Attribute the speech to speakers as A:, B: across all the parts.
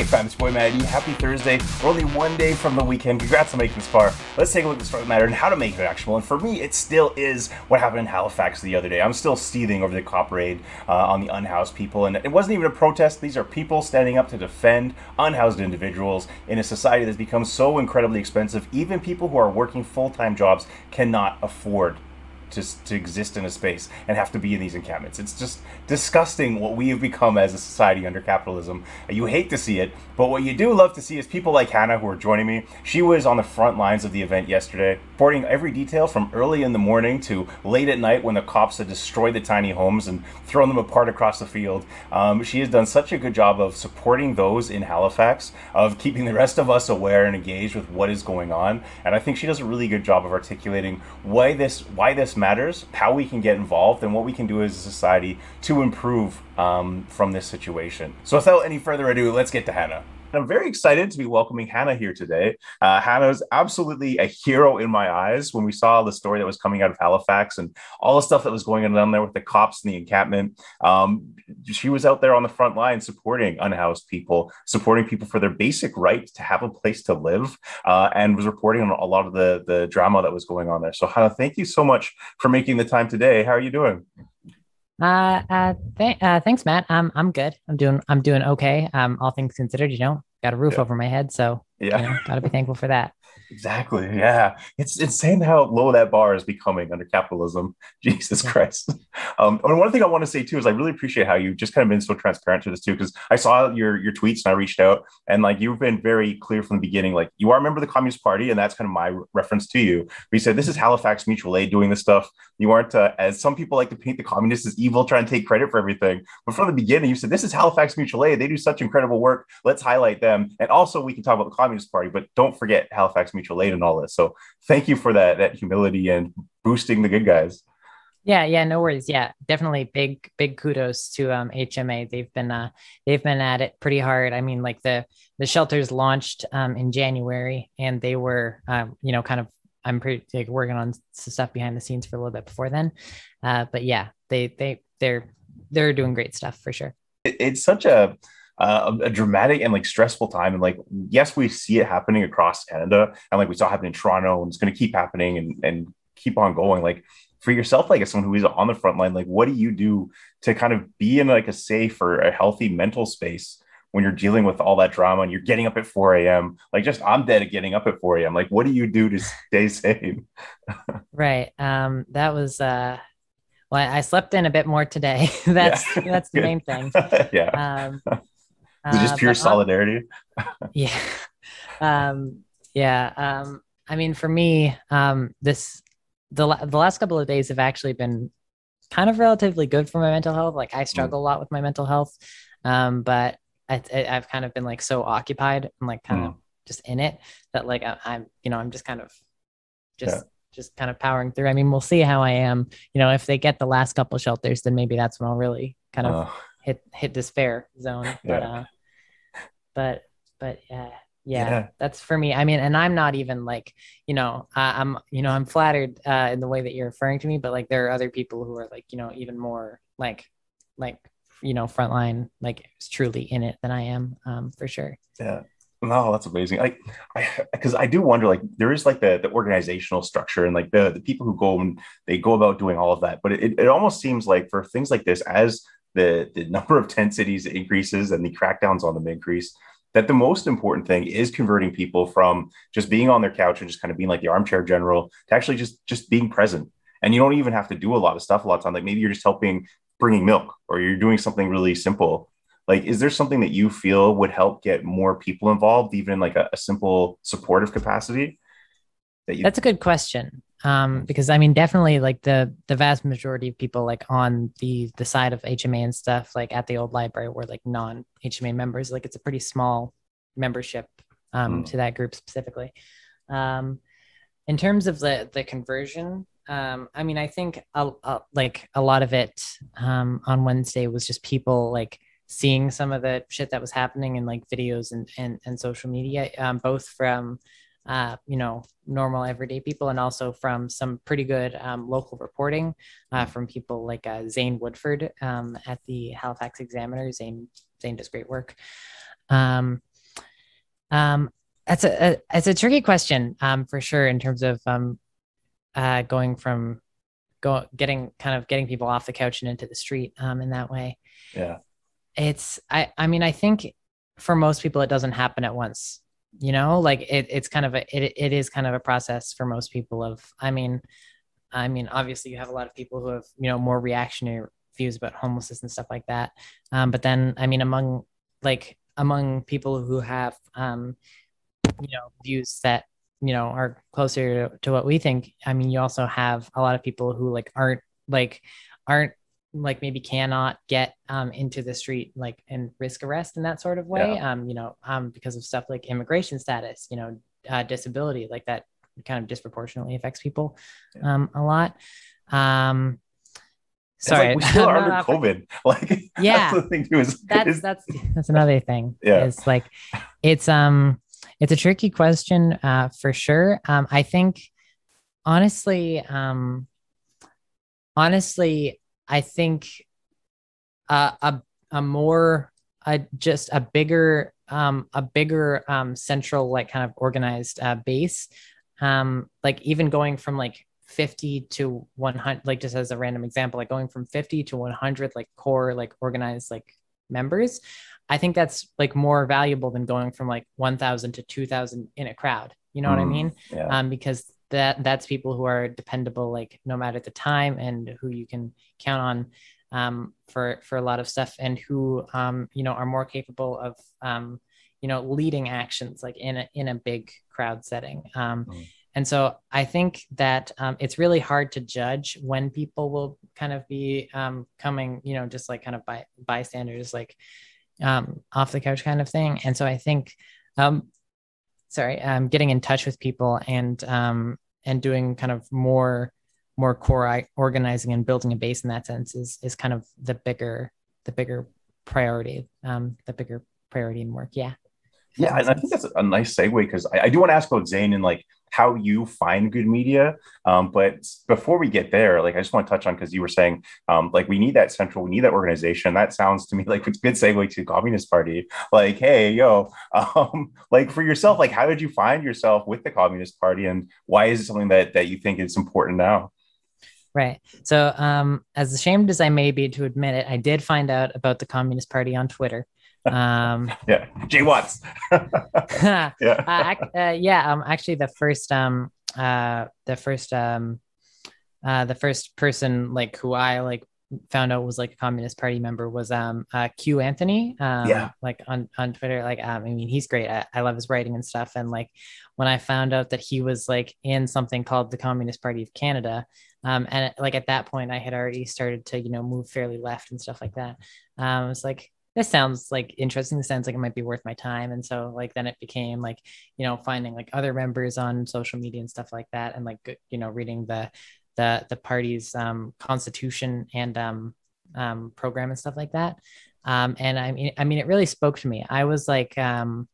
A: Hey fam, it's your boy Maddie. Happy Thursday. We're only one day from the weekend. Congrats on making this far. Let's take a look at the story of the matter and how to make it actionable. And for me, it still is what happened in Halifax the other day. I'm still seething over the cop raid on the unhoused people. And it wasn't even a protest. These are people standing up to defend unhoused individuals in a society that's become so incredibly expensive. Even people who are working full-time jobs cannot afford to exist in a space and have to be in these encampments. It's just disgusting what we have become as a society under capitalism. You hate to see it, but what you do love to see is people like Hannah who are joining me. She was on the front lines of the event yesterday, reporting every detail from early in the morning to late at night when the cops had destroyed the tiny homes and thrown them apart across the field. She has done such a good job of supporting those in Halifax, of keeping the rest of us aware and engaged with what is going on. And I think she does a really good job of articulating why this matters, how we can get involved, and what we can do as a society to improve from this situation. So without any further ado, let's get to Hannah. I'm very excited to be welcoming Hannah here today. Hannah's absolutely a hero in my eyes. When we saw the story that was coming out of Halifax and all the stuff that was going on down there with the cops and the encampment, she was out there on the front line supporting unhoused people, supporting people for their basic right to have a place to live, and was reporting on a lot of the drama that was going on there. So Hannah, thank you so much for making the time today. How are you doing?
B: Thanks, Matt. I'm good. I'm doing okay. All things considered, got a roof
A: Yeah.
B: over my head, so
A: Yeah.
B: got to be thankful for that.
A: Exactly. Yeah. It's insane how low that bar is becoming under capitalism. Jesus
B: Yeah.
A: Christ. And one thing I want to say too is I really appreciate how you just kind of been so transparent to this too, because I saw your tweets and I reached out and like you've been very clear from the beginning. Like you are a member of the Communist Party, and that's kind of my reference to you. We said this is Halifax Mutual Aid doing this stuff. You aren't, as some people like to paint the communists as evil, trying to take credit for everything. But from the beginning, you said this is Halifax Mutual Aid. They do such incredible work. Let's highlight them. And also, we can talk about the Communist Party, but don't forget Halifax Mutual Aid and all this. So thank you for that humility and boosting the good guys.
B: Yeah, no worries. Yeah, definitely big kudos to HMA. They've been at it pretty hard. I mean, like the shelters launched in January, and they were kind of, I'm pretty like working on stuff behind the scenes for a little bit before then. But yeah, they're doing great stuff for sure.
A: It's such a dramatic and like stressful time. And like, yes, we see it happening across Canada, and like we saw happen in Toronto, and it's going to keep happening and keep on going. Like for yourself, like as someone who is on the front line, like what do you do to kind of be in like a safe or a healthy mental space when you're dealing with all that drama and you're getting up at 4 a.m.? Like just I'm dead at getting up at 4 a.m. Like what do you do to stay sane?
B: Right. That was well, I slept in a bit more today.
A: Yeah.
B: That's the
A: Good.
B: main thing.
A: Yeah.
B: Um,
A: Is it just pure
B: but
A: solidarity?
B: yeah, um, yeah. I mean, for me, the last couple of days have actually been kind of relatively good for my mental health. Like I
A: Mm,
B: struggle a lot with my mental health, but I've kind of been like so occupied and like kind of
A: mm,
B: just in it that like I'm just kind of
A: yeah.
B: just kind of powering through. I mean, we'll see how I am. If they get the last couple shelters, then maybe that's when I'll really kind of
A: Uh,
B: hit despair zone. But
A: yeah.
B: but yeah,
A: Yeah.
B: that's for me. I mean, and I'm not even like, I'm flattered in the way that you're referring to me, but like there are other people who are like, even more like frontline, like truly in it than I am, for sure.
A: Yeah. No, that's amazing. Like, because I do wonder, like, there is like the organizational structure and like the people who go and they go about doing all of that. But it almost seems like for things like this, as the number of tent cities increases and the crackdowns on them increase, that the most important thing is converting people from just being on their couch and just kind of being like the armchair general to actually just being present. And you don't even have to do a lot of stuff a lot of time. Like maybe you're just helping bringing milk or you're doing something really simple. Like, is there something that you feel would help get more people involved, even in like a simple supportive capacity that you?
B: That's a good question. Because I mean, definitely like the vast majority of people like on the side of HMA and stuff, like at the old library were like non-HMA members. Like it's a pretty small membership
A: Mm,
B: to that group specifically. Um, in terms of the conversion, I mean, I think like a lot of it on Wednesday was just people like seeing some of the shit that was happening in like videos and social media, both from normal everyday people and also from some pretty good local reporting
A: mm,
B: from people like Zane Woodford at the Halifax Examiner. Zane does great work. Um, it's a tricky question, for sure, in terms of going from getting people off the couch and into the street, in that way.
A: Yeah.
B: I mean, I think for most people it doesn't happen at once. Like it's kind of it is kind of a process for most people of, I mean, obviously you have a lot of people who have, more reactionary views about homelessness and stuff like that. But then, I mean, among people who have, views that, are closer to what we think. I mean, you also have a lot of people who aren't maybe cannot get into the street and risk arrest in that sort of way.
A: Yeah.
B: Because of stuff like immigration status, disability, like that kind of disproportionately affects people a lot. Um,
A: It's like
B: sorry,
A: we still
B: I'm
A: are
B: not
A: under
B: off.
A: COVID. Like that's
B: Yeah,
A: the thing too.
B: that's another thing.
A: Yeah.
B: Is like it's it's a tricky question, for sure. I think honestly, honestly, I think a more just a bigger central, like kind of organized base, like even going from like 50 to 100, like just as a random example, like going from 50 to 100 like core like organized like members. I think that's like more valuable than going from like 1,000 to 2,000 in a crowd. You know what I mean?
A: Yeah.
B: Because that's people who are dependable, like no matter the time, and who you can count on, for a lot of stuff, and who, are more capable of, leading actions like in a big crowd setting.
A: Mm.
B: And so I think that, it's really hard to judge when people will kind of be, coming, just like kind of bystanders, like, off the couch kind of thing. And so I think, getting in touch with people, and doing kind of more core organizing and building a base in that sense is kind of the bigger priority, the bigger priority in work. Yeah. If that
A: Yeah,
B: makes
A: and I think
B: sense.
A: that's a nice segue because I do want to ask about Zane and like how you find good media. But before we get there, like I just want to touch on because you were saying like we need that organization. That sounds to me like it's a good segue to Communist Party. Like, hey, yo, like for yourself, like how did you find yourself with the Communist Party, and why is it something that you think is important now?
B: Right. So, as ashamed as I may be to admit it, I did find out about the Communist Party on Twitter. Um,
A: Yeah, Jay Watts. Yeah,
B: yeah. Actually, the first person like who I like found out was like a Communist Party member was Q Anthony,
A: yeah.
B: like on Twitter. Like, I mean, he's great. I love his writing and stuff. And like when I found out that he was like in something called the Communist Party of Canada, and like at that point I had already started to move fairly left and stuff like that. I was like, this sounds like interesting. This sounds like it might be worth my time. And so like then it became like, finding like other members on social media and stuff like that, and like reading the party's constitution and program and stuff like that. And I mean, it really spoke to me. I was like kind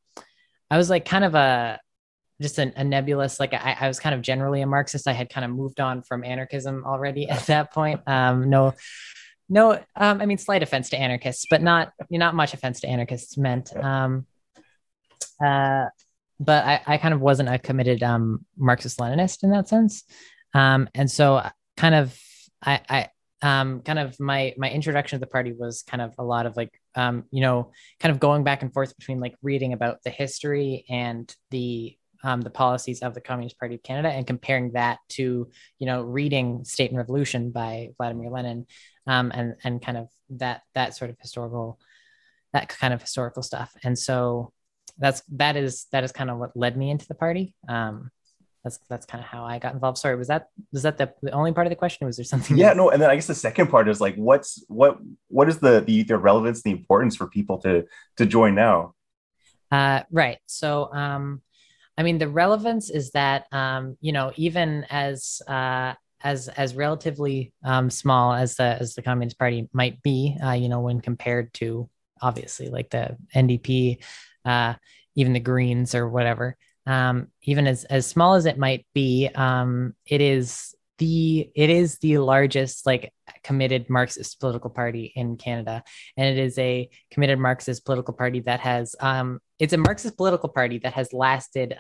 B: of just a nebulous, like I was kind of generally a Marxist. I had kind of moved on from anarchism already at that point. No, I mean, slight offense to anarchists, but not much offense to anarchists meant. Uh, but I kind of wasn't a committed Marxist Leninist in that sense. And so kind of kind of my introduction to the party was kind of a lot of like, kind of going back and forth between like reading about the history and the policies of the Communist Party of Canada, and comparing that to, reading State and Revolution by Vladimir Lenin, and kind of that sort of historical stuff. And so that is kind of what led me into the party. That's kind of how I got involved. Sorry, was that the only part of the question, or was there something
A: Yeah,
B: else?
A: no, and then I guess the second part is like, what is the relevance, the importance for people to join now?
B: Right. So, I mean, the relevance is that, even as relatively small as the Communist Party might be, when compared to obviously like the NDP, even the Greens or whatever, even as small as it might be, it is the largest like committed Marxist political party in Canada, and it is a committed Marxist political party that has, it's a Marxist political party that has lasted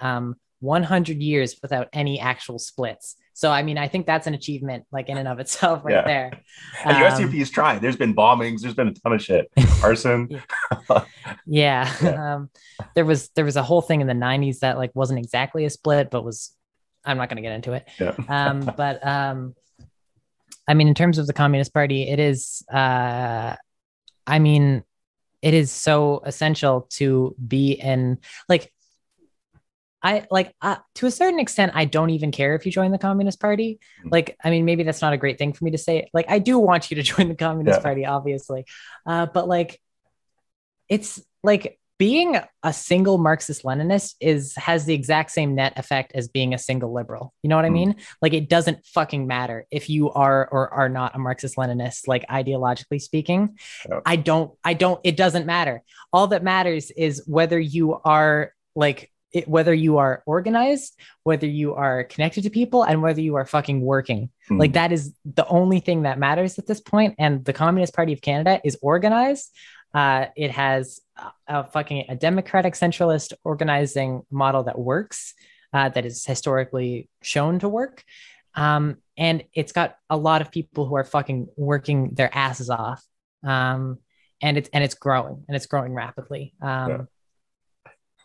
B: 100 years without any actual splits. So, I mean, I think that's an achievement, like in and of itself, right there.
A: And USCP's tried. There's been bombings. There's been a ton of shit. Arson.
B: Yeah. There was a whole thing in the 90s that like wasn't exactly a split, but was. I'm not going to get into it. But I mean, in terms of the Communist Party, it is. I mean, it is so essential to be in like. To a certain extent, I don't even care if you join the Communist Party. Like, I mean, maybe that's not a great thing for me to say. Like, I do want you to join the Communist Party, obviously. But like, it's like being a single Marxist Leninist has the exact same net effect as being a single liberal. You know what I mean? Like, it doesn't fucking matter if you are or are not a Marxist Leninist, like ideologically speaking. It doesn't matter. All that matters is whether you are like, whether you are organized, whether you are connected to people, and whether you are fucking working. Like, that is the only thing that matters at this point. And the Communist Party of Canada is organized. It has a democratic centralist organizing model that works, that is historically shown to work. And it's got a lot of people who are fucking working their asses off. And it's growing rapidly.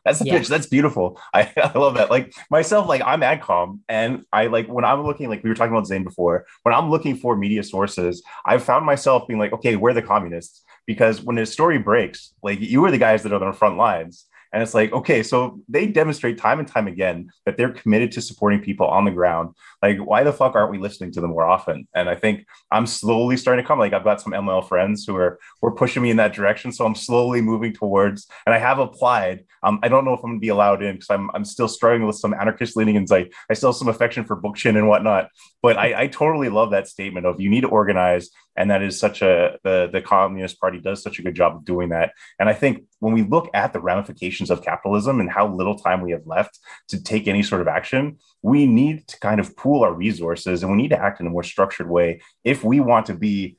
A: That's the pitch. That's beautiful. I love that. Like myself, like I'm AdCom, and I like when I'm looking, like we were talking about Zane before, when I'm looking for media sources, I've found myself being like, okay, we're the communists. Because when a story breaks, like you are the guys that are on the front lines. And it's like, okay, so they demonstrate time and time again that they're committed to supporting people on the ground. Like, why the fuck aren't we listening to them more often? And I think I'm slowly starting to come. Like, I've got some ML friends who are pushing me in that direction. So I'm slowly moving towards, and I have applied. I don't know if I'm going to be allowed in because I'm still struggling with some anarchist leanings. I still have some affection for Bookchin and whatnot. But I totally love that statement of you need to organize. And that is the Communist Party does such a good job of doing that. And I think when we look at the ramifications of capitalism and how little time we have left to take any sort of action, we need to kind of pool our resources and we need to act in a more structured way if we want to be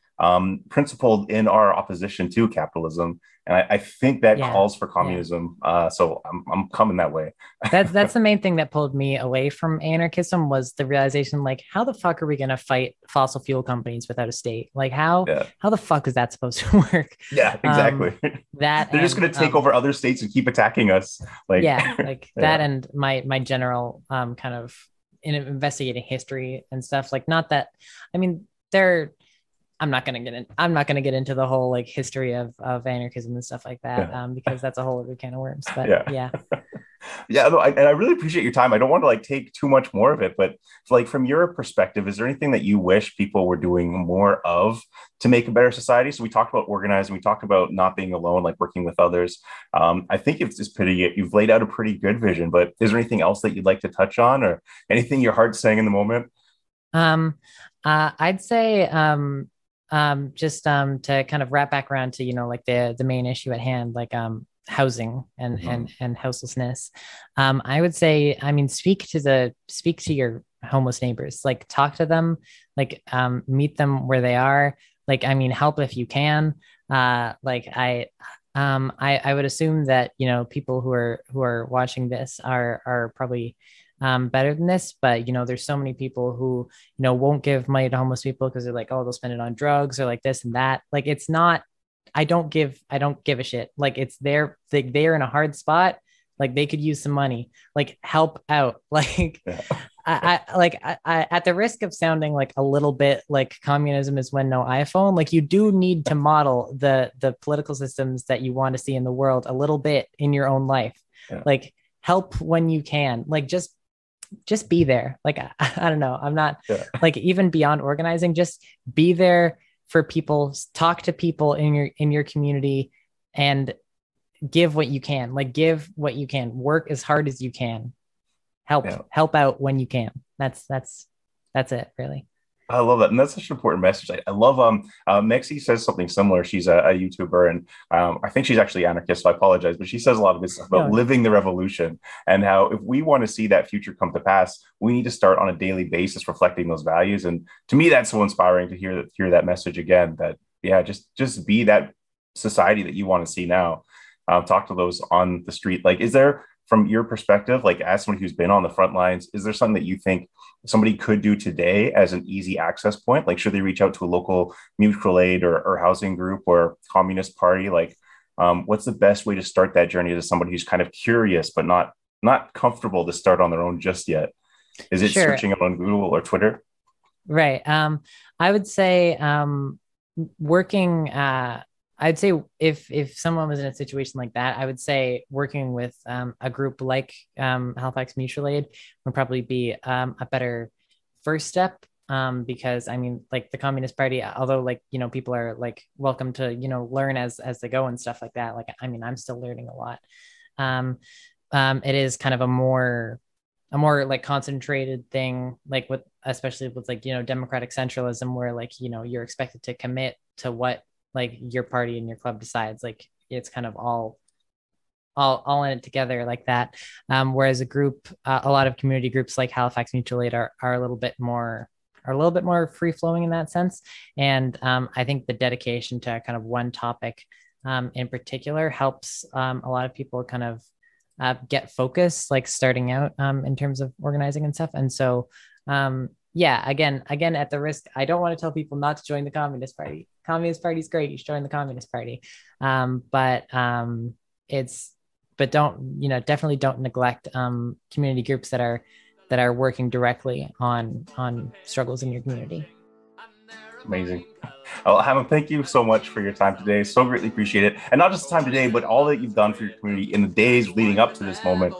A: principled in our opposition to capitalism. And I think that calls for communism. So I'm coming that way.
B: That's the main thing that pulled me away from anarchism was the realization, like, how the fuck are we going to fight fossil fuel companies without a state? Like, how the fuck is that supposed to work?
A: Yeah, exactly. They're just going to take over other states and keep attacking us. Like,
B: that, and my general kind of in investigating history and stuff. Like, not that, I mean, I'm not gonna get into the whole like history of anarchism and stuff like that, because that's a whole other can of worms. But
A: no, and I really appreciate your time. I don't want to like take too much more of it, but like from your perspective, is there anything that you wish people were doing more of to make a better society? So we talked about organizing, we talked about not being alone, like working with others. I think you've laid out a pretty good vision, but is there anything else that you'd like to touch on or anything your heart's saying in the moment?
B: I'd say just to kind of wrap back around to, you know, like the main issue at hand, like housing and houselessness. I would say, I mean, speak to your homeless neighbors, like talk to them, like meet them where they are. Like, I mean, help if you can. Like I would assume that, you know, people who are watching this are probably better than this, but you know, there's so many people who, you know, won't give money to homeless people because they're like, oh, they'll spend it on drugs or like this and that. Like, it's not, I don't give a shit. Like, it's they're in a hard spot. Like, they could use some money, like help out. Like, I at the risk of sounding like a little bit like communism is when no iPhone, like you do need to model the political systems that you want to see in the world a little bit in your own life. Like, help when you can, like just be there. Like, I don't know. I'm not like, even beyond organizing, just be there for people, talk to people in your community and give what you can, like give what you can, work as hard as you can, help out when you can. That's it, really.
A: I love that. And that's such an important message. I love Mexi says something similar. She's a YouTuber, and I think she's actually anarchist, so I apologize, but she says a lot of this stuff about living the revolution and how if we want to see that future come to pass, we need to start on a daily basis reflecting those values. And to me, that's so inspiring to hear that message again, that just be that society that you want to see now. talk to those on the street. Like, is there, from your perspective, like as somebody who's been on the front lines, is there something that you think somebody could do today as an easy access point? Like, should they reach out to a local mutual aid or housing group or communist party? Like, what's the best way to start that journey as somebody who's kind of curious but not comfortable to start on their own just yet? Is it
B: Sure.
A: searching it on Google or Twitter?
B: Right. I would say working. I'd say if someone was in a situation like that, I would say working with a group like Halifax Mutual Aid would probably be a better first step. Because I mean, like the Communist Party, although like, you know, people are like welcome to, you know, learn as they go and stuff like that. Like, I mean, I'm still learning a lot. Um, it is kind of a more like concentrated thing, like with, especially with like, you know, democratic centralism, where like, you know, you're expected to commit to what like your party and your club decides. Like it's kind of all in it together like that. Whereas a group, a lot of community groups like Halifax Mutual Aid are a little bit more free flowing in that sense. And I think the dedication to kind of one topic in particular helps a lot of people kind of get focused, like starting out in terms of organizing and stuff. And so, yeah, again, at the risk, I don't want to tell people not to join the Communist Party. Communist Party is great. You should join the Communist Party. But don't, you know, definitely don't neglect community groups that are working directly on struggles in your community.
A: Amazing. Well, Hannah, thank you so much for your time today. So greatly appreciate it. And not just the time today, but all that you've done for your community in the days leading up to this moment.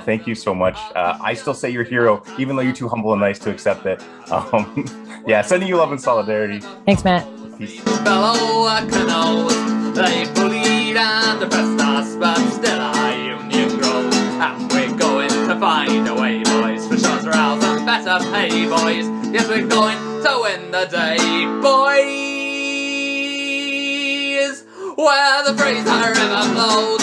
A: Thank you so much. I still say you're a hero, even though you're too humble and nice to accept it. Yeah, sending you love and solidarity.
B: Thanks, Matt.
A: Peace.
C: They bullied and oppressed us, but still our union grows. And we're going to find a way, boys, for shorter hours and better pay, boys. Yes, we're going to win the day, boys. Where the Fraser River flows.